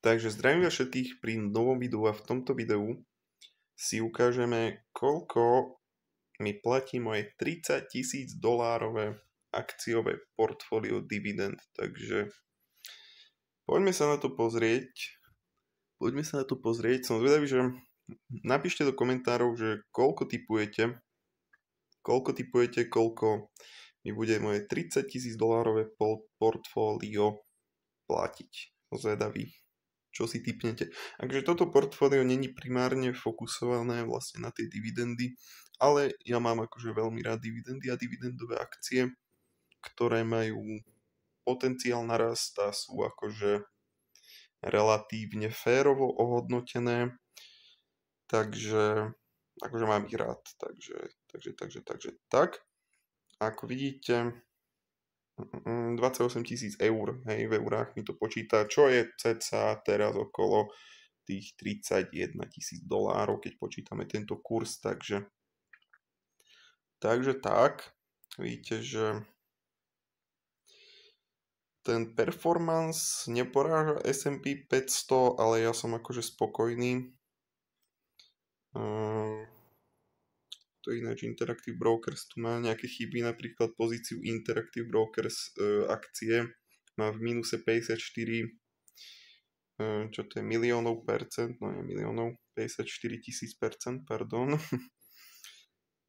Takže zdravím vás všetkých pri novom videu a v tomto videu si ukážeme, koľko mi platí moje $30,000 akciové portfólio dividend. Takže poďme sa na to pozrieť. Som zvedavý, že napíšte do komentárov, že koľko tipujete, koľko mi bude moje $30,000 portfólio platiť. Som zvedavý, čo si tipnete. Takže toto portfólio není primárne fokusované vlastne na tie dividendy, ale ja mám akože veľmi rád dividendy a dividendové akcie, ktoré majú potenciál na rast a sú akože relatívne férovo ohodnotené, takže akože mám ich rád, takže tak. Ako vidíte, 28 000 eur, hej, v eurách mi to počíta, čo je cca teraz okolo tých $31,000, keď počítame tento kurz, takže tak, vidíte, že ten performance neporáža S&P 500, ale ja som akože spokojný. To je ináč Interactive Brokers, tu má nejaké chyby, napríklad pozíciu Interactive Brokers akcie má v mínuse 54, čo to je miliónov percent, no nie miliónov, 54 000%, pardon.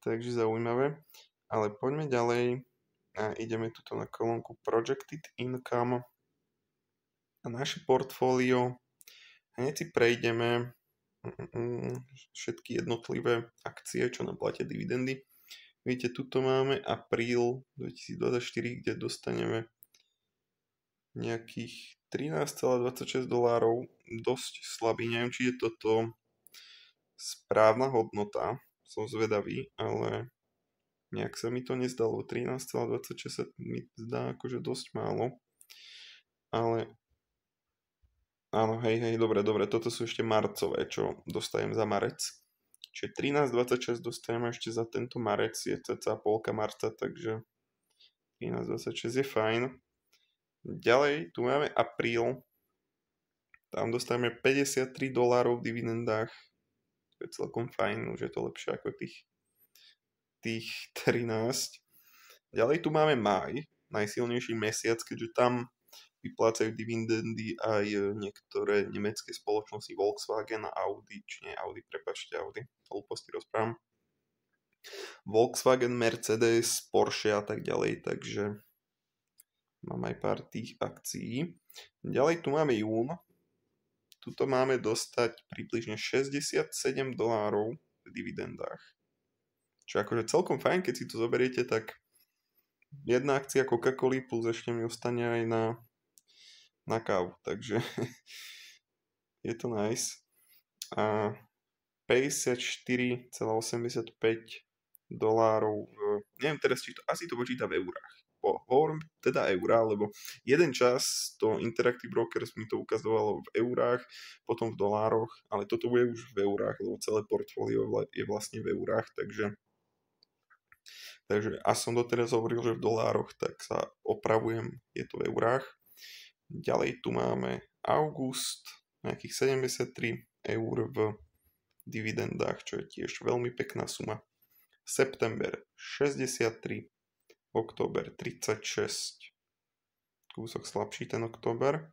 Takže zaujímavé. Ale poďme ďalej a ideme tuto na kolónku Projected Income a naše portfólio. Hneď si prejdeme všetky jednotlivé akcie, čo nám platia dividendy. Vidíte, tuto máme apríl 2024, kde dostaneme nejakých $13,26, dosť slabý, neviem, či je toto správna hodnota, som zvedavý, ale nejak sa mi to nezdalo, 13,26 sa mi zdá akože dosť málo, ale áno, hej, dobre, toto sú ešte marcové, čo dostajem za marec. Čiže 13,26 dostaneme ešte za tento marec, je cca polka marca, takže 13,26 je fajn. Ďalej, tu máme apríl, tam dostaneme $53 v dividendách, to je celkom fajn, už je to lepšie ako tých 13. Ďalej tu máme máj, najsilnejší mesiac, keďže tam vyplácajú dividendy aj niektoré nemecké spoločnosti Volkswagen a Audi, Audi, hlúposti rozprávam. Volkswagen, Mercedes, Porsche a tak ďalej, takže mám aj pár tých akcií. Ďalej tu máme jún, tuto máme dostať približne $67 v dividendách. Čo akože celkom fajn, keď si to zoberiete, tak jedna akcia Coca-Coly plus ešte mi ostane aj na kávu, takže je to nice. A $54,85, neviem teraz, či to, asi to počíta v eurách. Hovorím teda eurá, lebo jeden čas to Interactive Brokers mi to ukazovalo v eurách, potom v dolároch, ale toto bude už v eurách, lebo celé portfólio je vlastne v eurách, takže a som doteraz hovoril, že v dolároch, tak sa opravujem, je to v eurách. Ďalej tu máme august, nejakých 73 eur v dividendách, čo je tiež veľmi pekná suma. September 63, október 36, kúsok slabší ten október.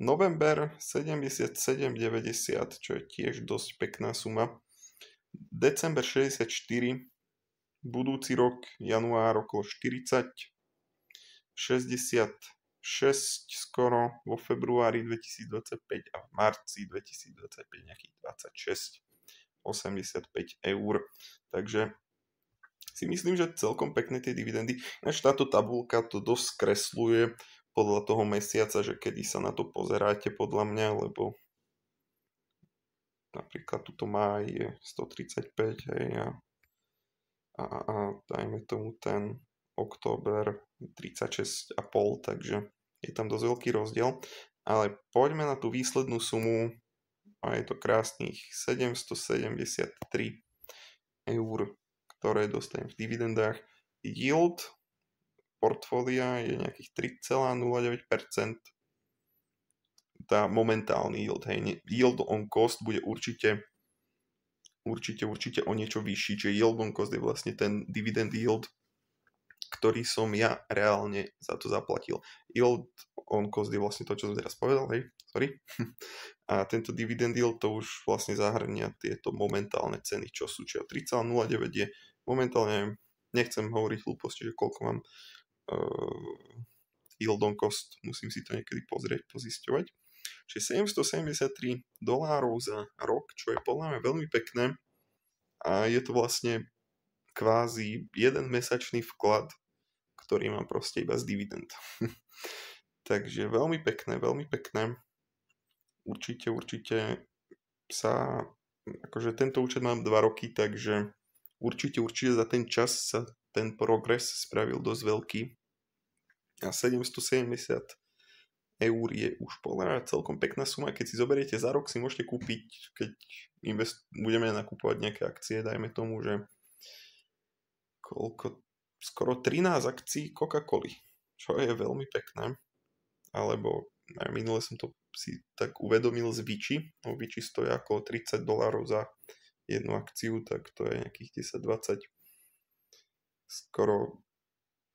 November 77,90, čo je tiež dosť pekná suma. December 64, budúci rok, január okolo 40, 66 skoro vo februári 2025 a v marci 2025 nejakých 26,85 eur. Takže si myslím, že celkom pekné tie dividendy. Ináč táto tabulka to dosť skresluje podľa toho mesiaca, že kedy sa na to pozeráte podľa mňa, lebo napríklad tuto máj je 135, hej, a dajme tomu ten október 36,5, takže je tam dosť veľký rozdiel. Ale poďme na tú výslednú sumu a je to krásnych 773 eur, ktoré dostanem v dividendách. Yield portfólia je nejakých 3,09%. tá momentálny yield, hej, yield on cost bude určite o niečo vyšší, čiže yield on cost je vlastne ten dividend yield, ktorý som ja reálne za to zaplatil. Yield on cost je vlastne to, čo som teraz povedal, hej, sorry. A tento dividend yield to už vlastne zahrania tieto momentálne ceny, čo sú, čiže 3,09 je momentálne, nechcem hovoriť hlúposti, že koľko mám yield on cost, musím si to niekedy pozrieť, pozisťovať. Čiže $773 za rok, čo je podľa mňa veľmi pekné a je to vlastne kvázi jeden mesačný vklad, ktorý mám proste iba z dividend. Takže veľmi pekné, veľmi pekné. Určite sa, akože tento účet mám 2 roky, takže určite za ten čas sa ten progres spravil dosť veľký. A 770 eur je už podľa mňa celkom pekná suma. Keď si zoberiete za rok, si môžete kúpiť, keď budeme nakupovať nejaké akcie, dajme tomu, že skoro 13 akcií Coca-Coly, čo je veľmi pekné. Alebo minule som to si tak uvedomil z Viči. Viči stojí ako $30 za jednu akciu, tak to je nejakých 10-20, skoro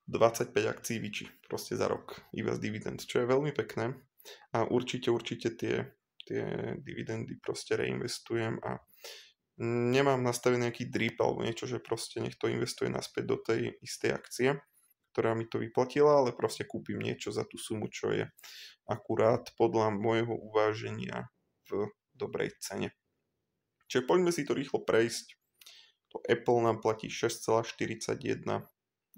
25 akcií Viči proste za rok, iba z dividend, čo je veľmi pekné. A určite tie dividendy proste reinvestujem a nemám nastavený nejaký drip alebo niečo, že proste nech to investuje naspäť do tej istej akcie, ktorá mi to vyplatila, ale proste kúpim niečo za tú sumu, čo je akurát podľa môjho uváženia v dobrej cene. Čiže poďme si to rýchlo prejsť. To Apple nám platí 6,41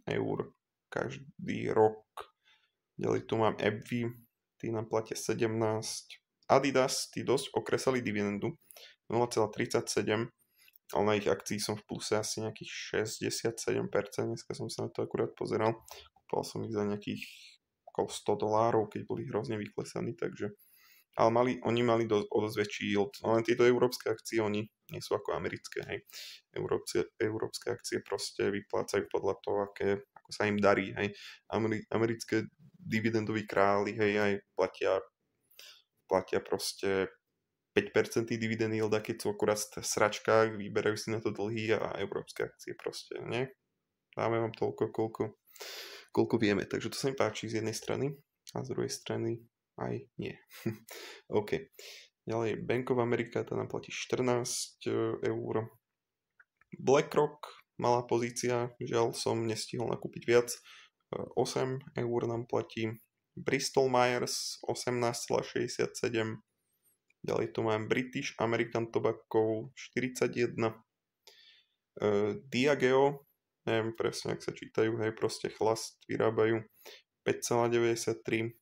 eur každý rok. Ďalej tu mám AbbVie, tí nám platia 17. Adidas, tí dosť okresali dividendu, 0,37, ale na ich akcii som v pluse asi nejakých 67%, dneska som sa na to akurát pozeral, kúpal som ich za nejakých okolo $100, keď boli hrozne vyklesaní, takže ale oni mali o dosť väčší yield, len tieto európske akcie, oni nie sú ako americké, hej. Európske akcie proste vyplácajú podľa toho, ako sa im darí, hej. Americké dividendoví králi, hej, aj platia proste 5% dividend yield, keď sú akurát v sračkách, vyberajú si na to dlhy a európske akcie proste, nie? Dáme vám toľko, koľko vieme, takže to sa mi páči z jednej strany a z druhej strany aj nie. OK. Ďalej Bank of America, tá nám platí 14 eur. BlackRock, malá pozícia, žiaľ som nestihol nakúpiť viac, 8 eur nám platí. Bristol Myers 18,67. Ďalej tu mám British American Tobacco 41. Diageo, neviem presne, ak sa čítajú, hej, proste chlast vyrábajú 5,93.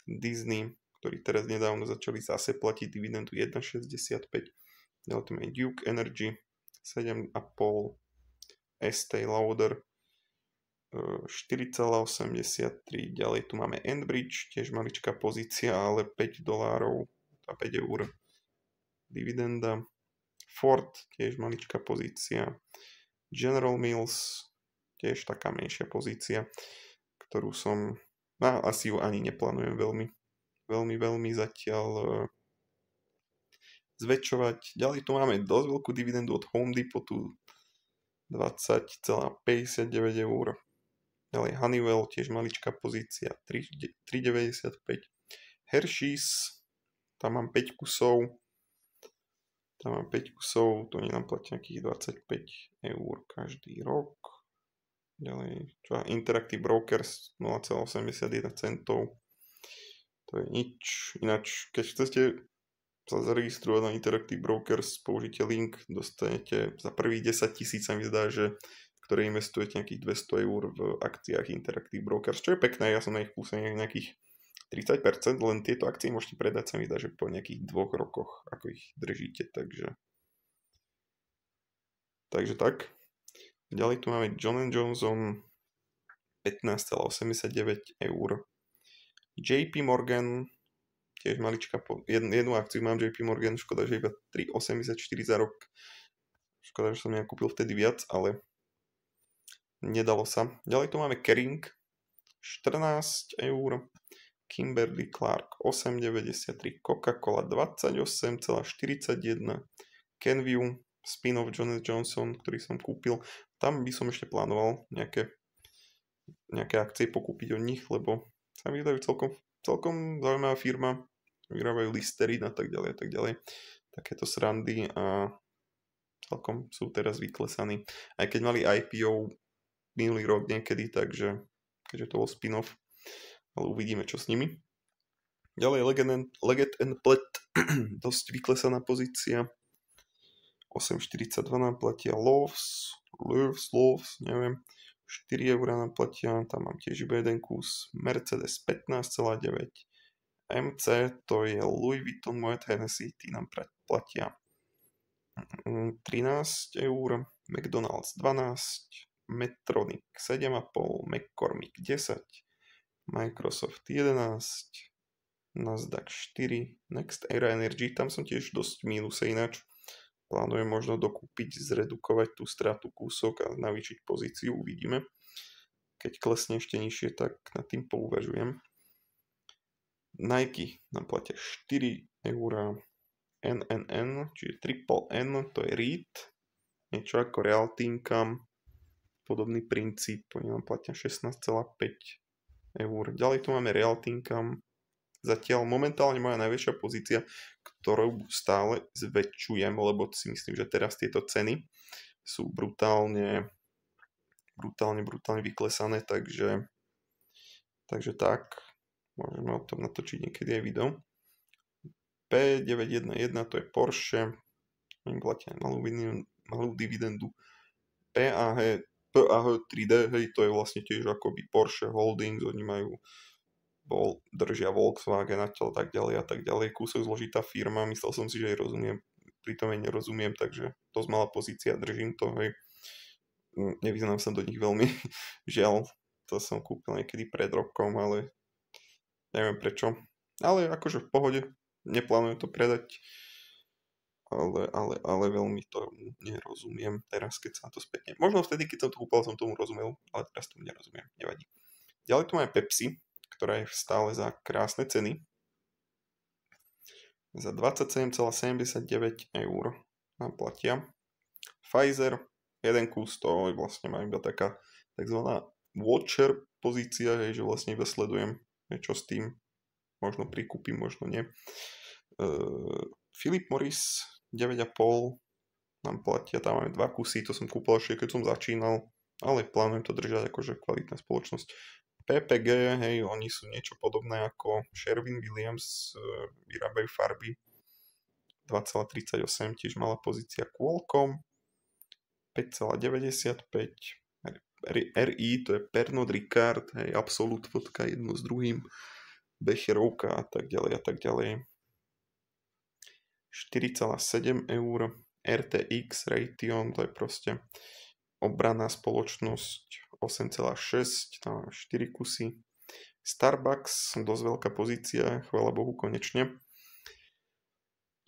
Disney, ktorí teraz nedávno začali zase platiť dividendu 1,65. Ďalej tu máme Duke Energy 7,5. Estée Lauder 4,83. Ďalej tu máme Enbridge, tiež maličká pozícia, ale $5 a 5 eur dividenda. Ford, tiež maličká pozícia. General Mills, tiež taká menšia pozícia, ktorú som, asi ju ani neplánujem veľmi zatiaľ zväčšovať. Ďalej tu máme dosť veľkú dividendu od Home Depotu, 20,59 eur. Ďalej Honeywell, tiež maličká pozícia, 3,95. Hershey's, tam mám 5 kusov. To nám platí nejakých 25 eur každý rok. Ďalej, Interactive Brokers, 0,81 centov. To je nič. Ináč, keď chcete sa zaregistrovať na Interactive Brokers, použite link, dostanete za prvých 10 000, sa mi zdá, že ktoré investujete nejakých 200 eur v akciách Interactive Brokers, čo je pekné, ja som na ich pluse nejakých 30%, len tieto akcie môžete predať, sa mi zdá, že po nejakých 2 rokoch, ako ich držíte, takže tak. Ďalej tu máme John & Johnson, 15,89 eur. JP Morgan, tiež malička, jednu akciu mám JP Morgan, škoda, že iba 3,84 za rok. Škoda, že som nekúpil vtedy viac, ale nedalo sa. Ďalej tu máme Kering, 14 eur. Kimberly Clark 8,93, Coca-Cola 28,41, Kenvue, spin-off Johnson Johnson, ktorý som kúpil. Tam by som ešte plánoval nejaké akcie pokúpiť od nich, lebo sa mi vydajú celkom zaujímavá firma. Vyrábajú Listerín a tak ďalej. Takéto srandy a celkom sú teraz vyklesaní. Aj keď mali IPO minulý rok niekedy, takže keďže to bol spin-off, ale uvidíme, čo s nimi. Ďalej Leggett & Platt, dosť vyklesaná pozícia. 8,42 nám platia Loves, neviem. 4 eurá nám platia, tam mám tiež iba jeden kus. Mercedes 15,9. MC, to je Louis Vuitton Moet Hennessy, tí nám platia 13 eur. McDonald's 12, Medtronic 7,5, McCormick 10, Microsoft 11, Nasdaq 4, Next Era Energy, tam som tiež dosť v mínuse ináč. Plánujem možno dokúpiť, zredukovať tú stratu kúsok a navýšiť pozíciu, uvidíme. Keď klesne ešte nižšie, tak nad tým pouvažujem. Nike nám platia 4 eurá. NNN, čiže Triple N, to je Reed. Niečo ako Realty Income. Podobný princíp, oni nám platia 16,5 eur. Ďalej tu máme Realty Income. Zatiaľ momentálne moja najväčšia pozícia, ktorú stále zväčšujem, lebo si myslím, že teraz tieto ceny sú brutálne vyklesané, takže tak, môžeme o tom natočiť niekedy aj video. P911, to je Porsche, oni platia malú dividendu. PAH 3D, hej, to je vlastne tiež akoby Porsche Holdings, oni držia Volkswagen a tak ďalej. Kúsok zložitá firma, myslel som si, že jej rozumiem, pritom jej nerozumiem, takže dosť malá pozícia, držím to, hej. Nevyznám sa do nich veľmi, žiaľ, to som kúpil niekedy pred rokom, ale neviem prečo. Ale akože v pohode, neplánujem to predať, ale veľmi to nerozumiem teraz, keď sa na to spätne. Možno vtedy, keď som to kúpil, som tomu rozumel, ale teraz tomu nerozumiem, nevadí. Ďalej tu máme Pepsi, ktorá je stále za krásne ceny. Za 27,79 eur nám platia. Pfizer, jeden kus, to vlastne má iba taká takzvaná watcher pozícia, že vlastne iba sledujem, čo s tým. Možno prikúpim, možno nie. Philip Morris, 9,5 nám platia, tam máme 2 kusy, to som kúpil ešte, keď som začínal, ale plánujem to držať akože kvalitná spoločnosť. PPG, hej, oni sú niečo podobné ako Sherwin-Williams, vyrábajú farby. 2,38, tiež malá pozícia. Qualcomm 5,95. RI, to je Pernod Ricard, hej, Absolut vodka jedno s druhým. Becherovka a tak ďalej. 4,7 eur. RTX, Raytheon, to je proste obranná spoločnosť. 8,6, tam máme 4 kusy. Starbucks, dosť veľká pozícia, chvála Bohu, konečne.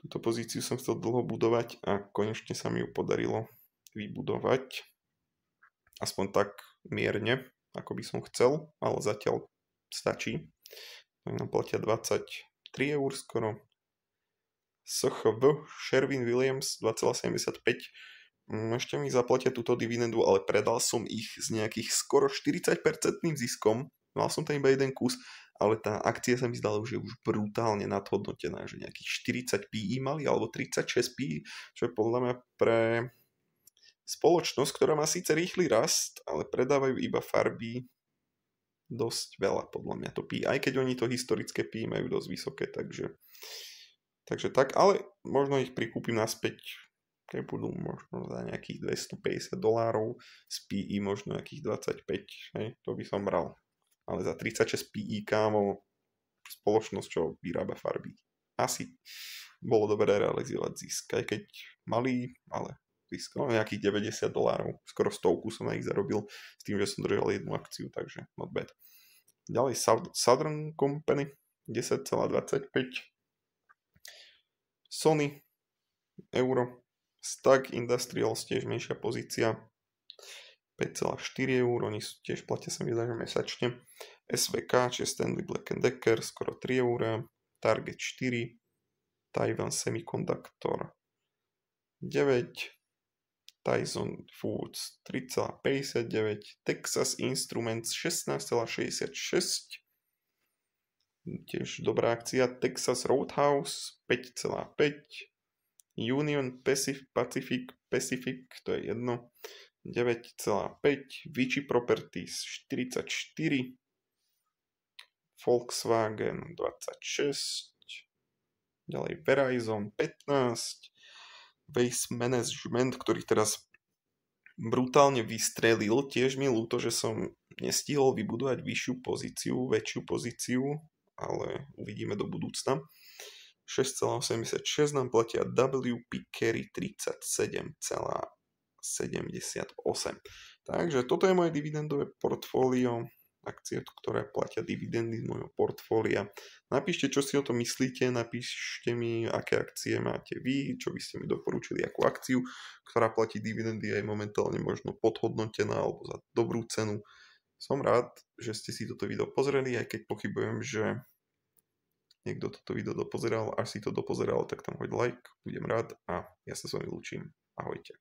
Túto pozíciu som chcel dlho budovať a konečne sa mi ju podarilo vybudovať. Aspoň tak mierne, ako by som chcel, ale zatiaľ stačí. Oni nám platia 23 eur skoro. SHV, Sherwin-Williams, 2,75. Ešte mi zaplatia túto dividendu, ale predal som ich s nejakých skoro 40% ziskom. Mal som tam iba jeden kus, ale tá akcia sa mi zdala, že už brutálne nadhodnotená, že nejakých 40 PI mali, alebo 36 PI, čo je podľa mňa pre spoločnosť, ktorá má síce rýchly rast, ale predávajú iba farby dosť veľa, podľa mňa to PI, aj keď oni to historické PI majú dosť vysoké, takže tak, ale možno ich prikúpim naspäť, keď budú možno za nejakých $250, z PI možno nejakých 25, hej, to by som bral. Ale za 36 PI, kámo, spoločnosť, čo vyrába farby. Asi bolo dobré realizovať zisk, aj keď malý, ale zisk, no nejakých $90, skoro 100 som na ich zarobil, s tým, že som držal jednu akciu, takže not bad. Ďalej Southern Company, 10,25. Sony, euro. Stag Industrials, tiež menšia pozícia. 5,4 eur, oni tiež platia sa mi zdá, že mesačne. SVK, čiže Stanley Black & Decker, skoro 3 eur. Target 4, Taiwan Semiconductor 9, Tyson Foods 3,59, Texas Instruments 16,66, tiež dobrá akcia, Texas Roadhouse 5,5, Union Pacific, to je jedno, 9,5, Vichy Properties 44, Volkswagen 26, ďalej Verizon 15, Waste Management, ktorý teraz brutálne vystrelil. Tiež mi ľúto, že som nestihol vybudovať väčšiu pozíciu, ale uvidíme do budúcna. 6,86 nám platia WP Carry 37,78. Takže toto je moje dividendové portfólio, akcie, ktoré platia dividendy z môjho portfólia. Napíšte, čo si o tom myslíte, napíšte mi, aké akcie máte vy, čo by ste mi doporučili, akú akciu, ktorá platí dividendy aj momentálne možno podhodnotená alebo za dobrú cenu. Som rád, že ste si toto video pozreli, aj keď pochybujem, že niekto toto video dopozeral. Ak si to dopozeral, tak tam hoď like, budem rád a ja sa s vami lúčim. Ahojte.